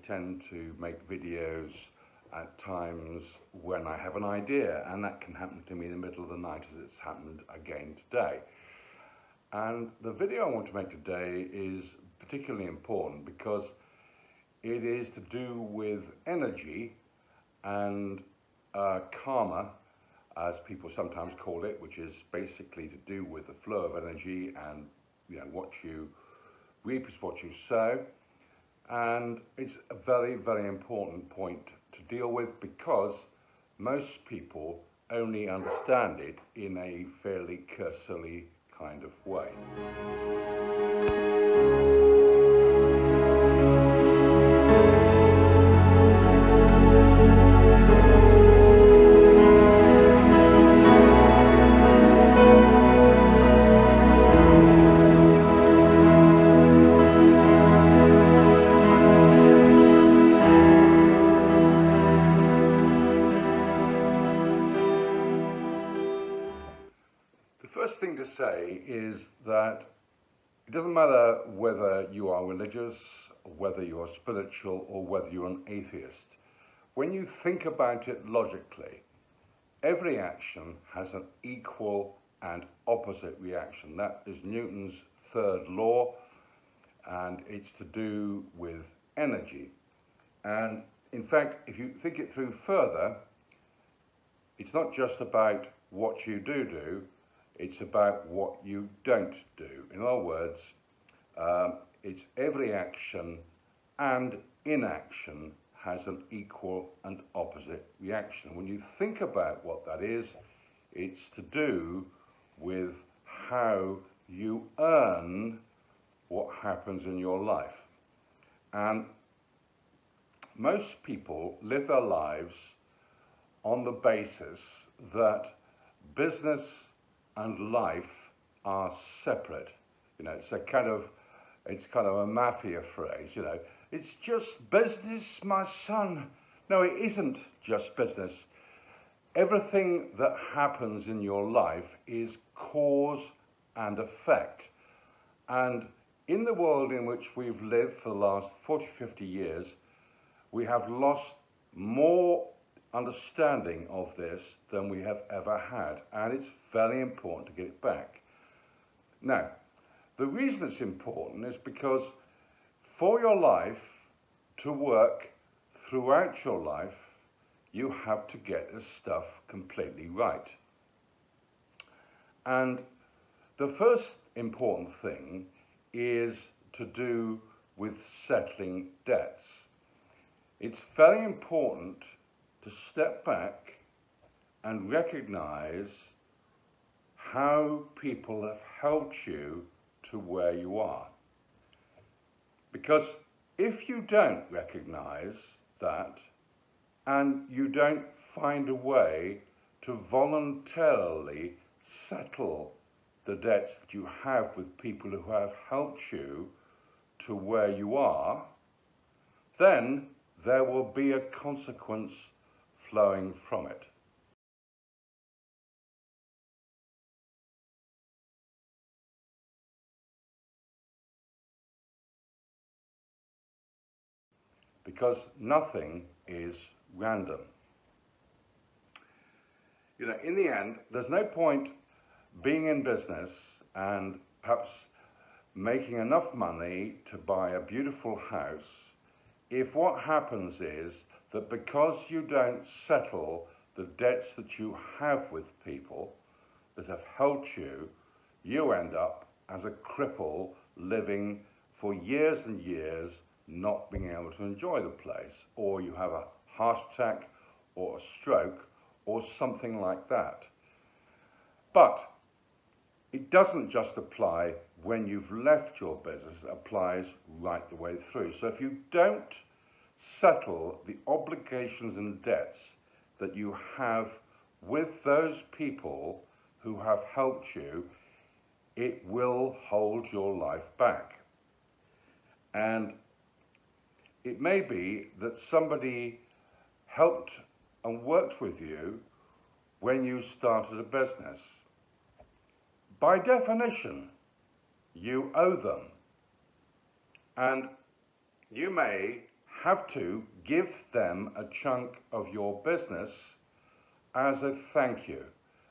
tend to make videos at times when I have an idea, and that can happen to me in the middle of the night, as it's happened again today. And the video I want to make today is particularly important because it is to do with energy and karma, as people sometimes call it, which is basically to do with the flow of energy, and what you reap is what you sow. And it's a very, very important point to deal with because most people only understand it in a fairly cursory kind of way. The first thing to say is that it doesn't matter whether you are religious, whether you are spiritual, or whether you're an atheist. When you think about it logically, every action has an equal and opposite reaction. That is Newton's third law, and it's to do with energy. And in fact, if you think it through further, it's not just about what you do, it's about what you don't do. In other words, it's every action and inaction has an equal and opposite reaction. When you think about what that is, it's to do with how you earn what happens in your life. And most people live their lives on the basis that business and life are separate. It's kind of a mafia phrase. It's just business, my son. No, it isn't just business. Everything that happens in your life is cause and effect. And in the world in which we've lived for the last 40, 50 years, we have lost more understanding of this than we have ever had, and it's very important to get it back. Now, the reason it's important is because for your life to work throughout your life, you have to get this stuff completely right. And the first important thing is to do with settling debts. It's very important to step back and recognize how people have helped you to where you are. Because if you don't recognize that, and you don't find a way to voluntarily settle the debts that you have with people who have helped you to where you are, then there will be a consequence flowing from it. Because nothing is random. In the end, there's no point being in business and perhaps making enough money to buy a beautiful house if what happens is that because you don't settle the debts that you have with people that have helped you, you end up as a cripple living for years and years not being able to enjoy the place, or you have a heart attack or a stroke or something like that. But it doesn't just apply when you've left your business, it applies right the way through. So if you don't settle the obligations and debts that you have with those people who have helped you, it will hold your life back. And it may be that somebody helped and worked with you when you started a business. By definition, you owe them. And you may have to give them a chunk of your business as a thank you,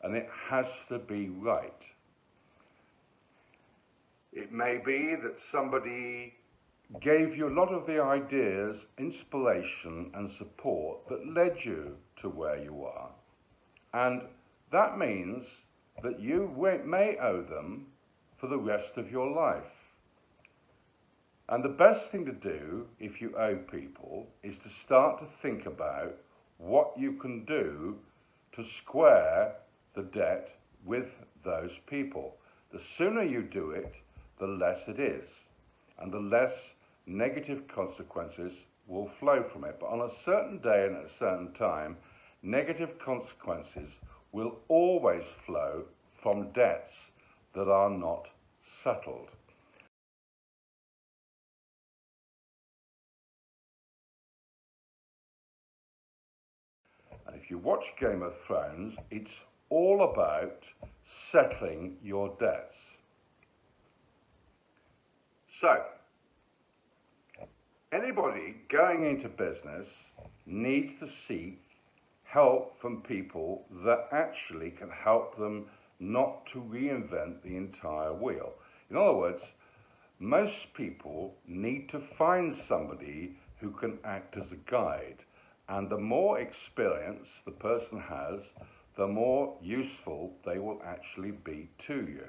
and it has to be right. It may be that somebody gave you a lot of the ideas, inspiration and support that led you to where you are, and that means that you may owe them for the rest of your life. And the best thing to do if you owe people is to start to think about what you can do to square the debt with those people. The sooner you do it, the less it is, and the less negative consequences will flow from it. But on a certain day and at a certain time, negative consequences will always flow from debts that are not settled. And if you watch Game of Thrones, it's all about settling your debts. So, anybody going into business needs to seek help from people that actually can help them not to reinvent the entire wheel. In other words, most people need to find somebody who can act as a guide, and the more experience the person has, the more useful they will actually be to you.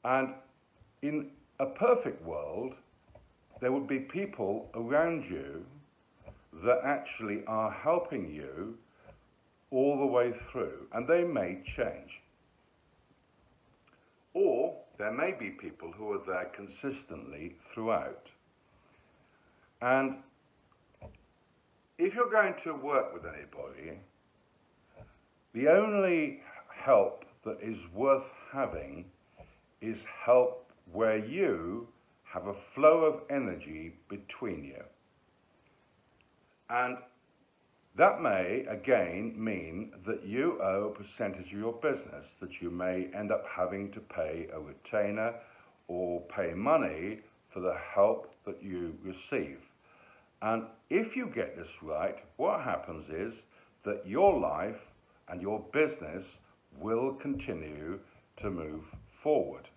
And in a perfect world, there would be people around you that actually are helping you all the way through, and they may change. Or there may be people who are there consistently throughout. And if you're going to work with anybody, the only help that is worth having is help where you have a flow of energy between you. And that may, again, mean that you owe a percentage of your business, that you may end up having to pay a retainer or pay money for the help that you receive. And if you get this right, what happens is that your life and your business will continue to move forward.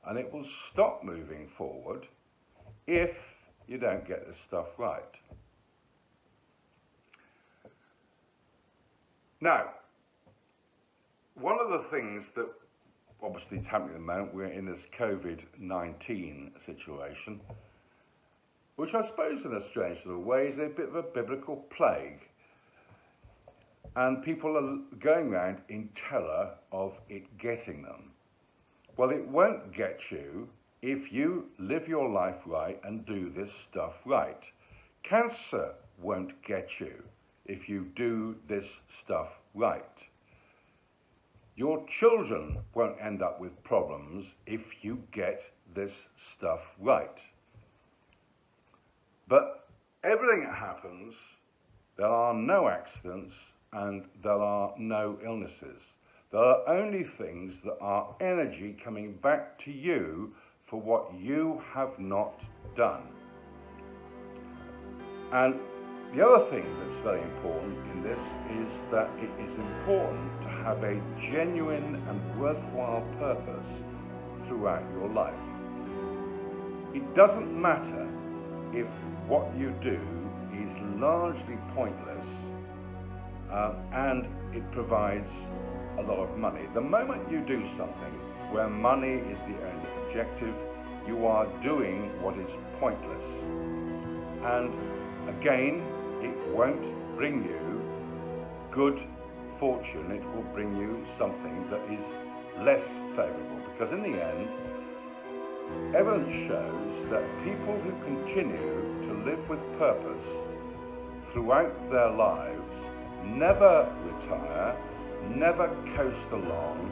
And it will stop moving forward if you don't get this stuff right. Now, one of the things that obviously is happening at the moment, we're in this COVID-19 situation, which I suppose in a strange sort of way is a bit of a biblical plague. And people are going around in terror of it getting them. Well, it won't get you if you live your life right and do this stuff right. Cancer won't get you if you do this stuff right. Your children won't end up with problems if you get this stuff right. But everything that happens, there are no accidents and there are no illnesses. There are only things that are energy coming back to you for what you have not done. And the other thing that's very important in this is that it is important to have a genuine and worthwhile purpose throughout your life. It doesn't matter if what you do is largely pointless and it provides a lot of money. The moment you do something where money is the only objective, you are doing what is pointless. And again, it won't bring you good fortune, it will bring you something that is less favourable. Because in the end, evidence shows that people who continue to live with purpose throughout their lives never retire, never coast along,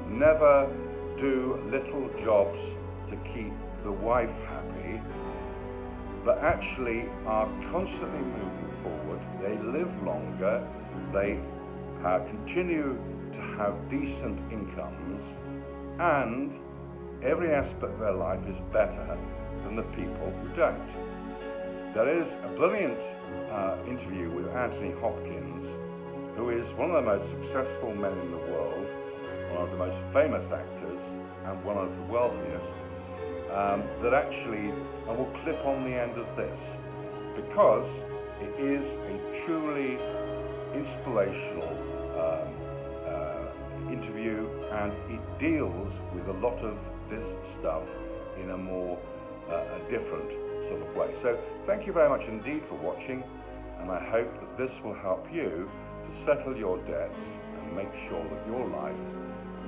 never do little jobs to keep the wife happy, but actually are constantly moving forward. They live longer, they continue to have decent incomes, and every aspect of their life is better than the people who don't. There is a brilliant interview with Anthony Hopkins, who is one of the most successful men in the world, one of the most famous actors, and one of the wealthiest, that actually I will clip on the end of this, because it is a truly inspirational interview, and it deals with a lot of this stuff in a more a different sort of way. So thank you very much indeed for watching, and I hope that this will help you to settle your debts and make sure that your life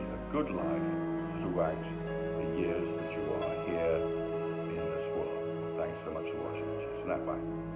is a good life throughout the years that you are here in this world. Thanks so much for watching. Cheers. Now, bye.